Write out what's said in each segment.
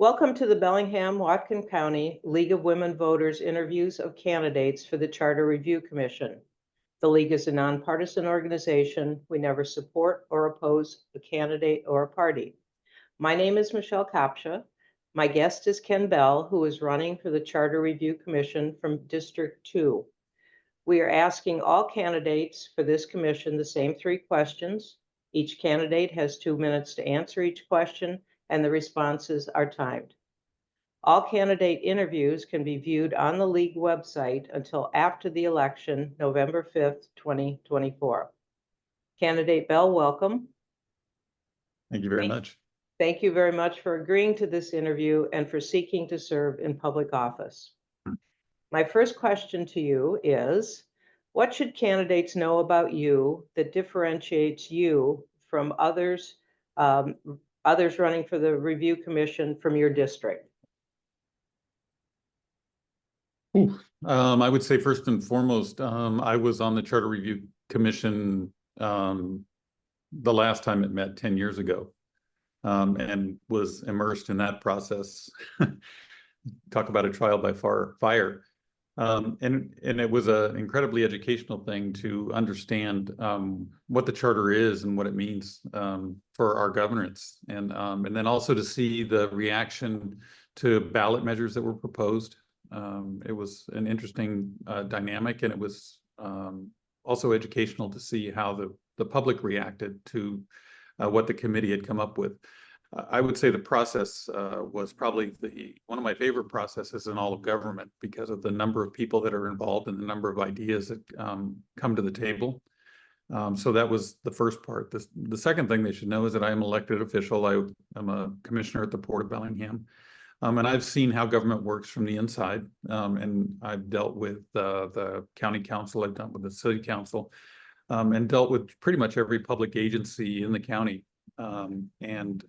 Welcome to the Bellingham-Whatcom County League of Women Voters interviews of candidates for the Charter Review Commission. The League is a nonpartisan organization. We never support or oppose a candidate or a party. My name is Michelle Kapsha. My guest is Ken Bell, who is running for the Charter Review Commission from District 2. We are asking all candidates for this commission the same 3 questions. Each candidate has 2 minutes to answer each question, and the responses are timed. All candidate interviews can be viewed on the League website until after the election, November 5th, 2024. Candidate Bell, welcome. Thank you very much. Thank you very much for agreeing to this interview and for seeking to serve in public office. My first question to you is, what should candidates know about you that differentiates you from others running for the review commission from your district? I would say first and foremost, I was on the Charter Review Commission the last time it met 10 years ago, and was immersed in that process. Talk about a trial by fire. And it was an incredibly educational thing to understand what the charter is and what it means for our governance, and then also to see the reaction to ballot measures that were proposed. It was an interesting dynamic, and it was also educational to see how the public reacted to what the committee had come up with. I would say the process was probably one of my favorite processes in all of government because of the number of people that are involved and the number of ideas that come to the table. So that was the first part. The second thing they should know is that I am an elected official. I'm a commissioner at the Port of Bellingham. And I've seen how government works from the inside. And I've dealt with the county council, I've dealt with the city council, and dealt with pretty much every public agency in the county. And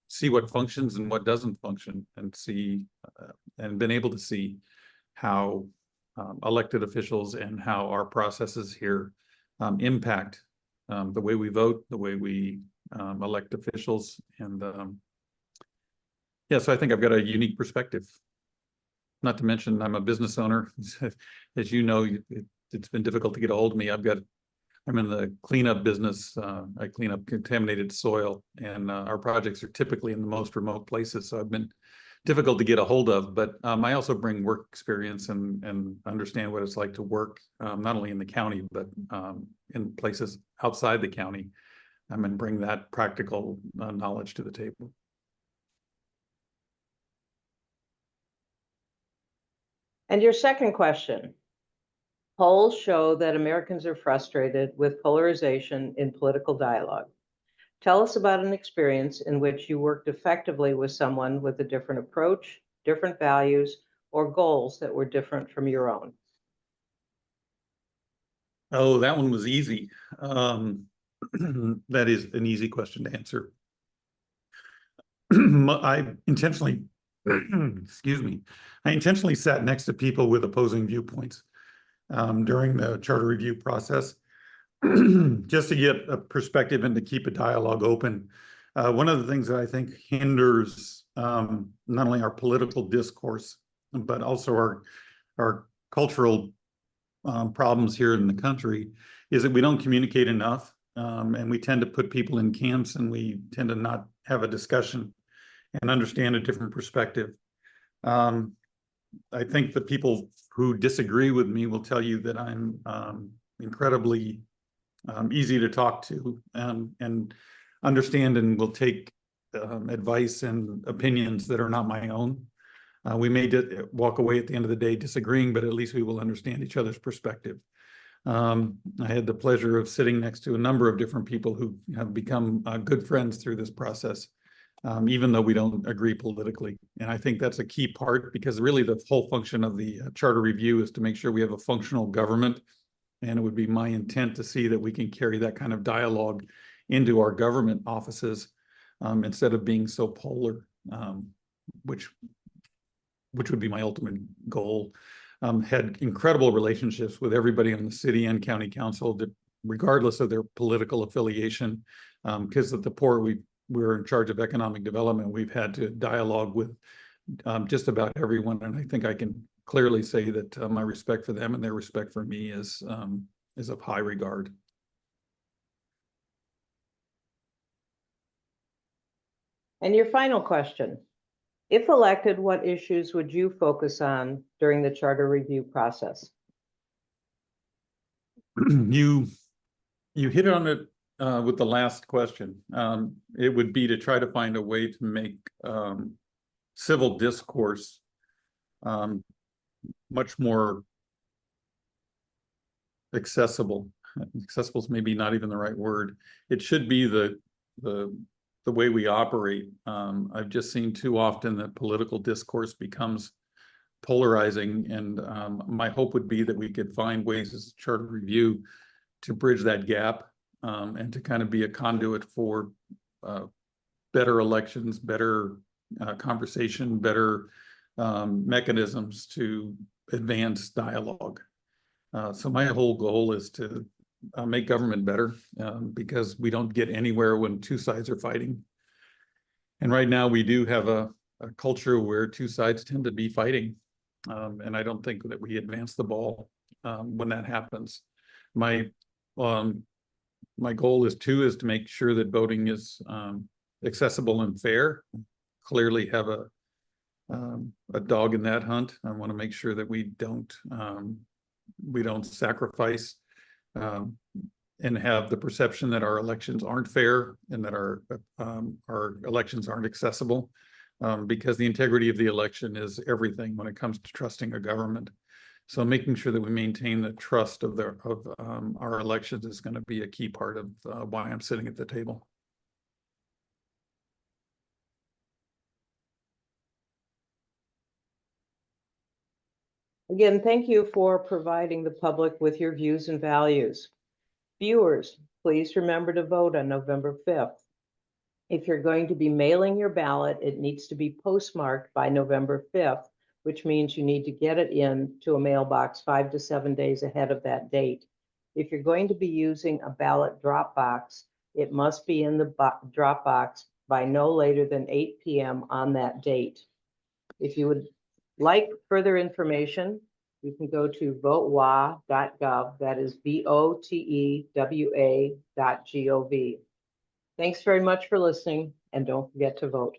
see what functions and what doesn't function, and been able to see how elected officials and how our processes here impact the way we vote, the way we elect officials. And yeah, so I think I've got a unique perspective. Not to mention I'm a business owner. As you know, it's been difficult to get a hold of me. I'm in the cleanup business. I clean up contaminated soil, and our projects are typically in the most remote places. So I've been difficult to get a hold of, but I also bring work experience and understand what it's like to work, not only in the county, but in places outside the county, and bring that practical knowledge to the table. And your second question. Polls show that Americans are frustrated with polarization in political dialogue. Tell us about an experience in which you worked effectively with someone with a different approach, different values, or goals that were different from your own. Oh, that one was easy. That is an easy question to answer. I intentionally, excuse me, I intentionally sat next to people with opposing viewpoints during the charter review process, just to get a perspective and to keep a dialogue open. One of the things that I think hinders not only our political discourse, but also our cultural problems here in the country is that we don't communicate enough, and we tend to put people in camps, and we tend to not have a discussion and understand a different perspective. I think the people who disagree with me will tell you that I'm incredibly easy to talk to, and understand, and will take advice and opinions that are not my own. We may walk away at the end of the day disagreeing, but at least we will understand each other's perspective. I had the pleasure of sitting next to a number of different people who have become good friends through this process, even though we don't agree politically. And I think that's a key part, because really the whole function of the charter review is to make sure we have a functional government. And it would be my intent to see that we can carry that kind of dialogue into our government offices, instead of being so polar, which would be my ultimate goal. Had incredible relationships with everybody on the city and county council, regardless of their political affiliation, because at the Port, we're in charge of economic development, we've had to dialogue with just about everyone. And I think I can clearly say that my respect for them and their respect for me is of high regard. And your final question, if elected, what issues would you focus on during the charter review process? You hit on it with the last question. It would be to try to find a way to make civil discourse much more accessible. Accessible is maybe not even the right word. It should be the way we operate. I've just seen too often that political discourse becomes polarizing, and my hope would be that we could find ways as a charter review to bridge that gap and to kind of be a conduit for better elections, better conversation, better mechanisms to advance dialogue. So my whole goal is to make government better because we don't get anywhere when two sides are fighting. And right now we do have a culture where two sides tend to be fighting. And I don't think that we advance the ball when that happens. My goal is to make sure that voting is accessible and fair. Clearly have a dog in that hunt. I want to make sure that we don't sacrifice and have the perception that our elections aren't fair and that our elections aren't accessible, because the integrity of the election is everything when it comes to trusting a government. So making sure that we maintain the trust of our elections is going to be a key part of why I'm sitting at the table. Again, thank you for providing the public with your views and values. Viewers, please remember to vote on November 5th. If you're going to be mailing your ballot, it needs to be postmarked by November 5th, which means you need to get it in to a mailbox 5 to 7 days ahead of that date. If you're going to be using a ballot drop box, it must be in the drop box by no later than 8 p.m. on that date. If you would like further information, you can go to votewa.gov. That is votewa.gov. Thanks very much for listening, and don't forget to vote.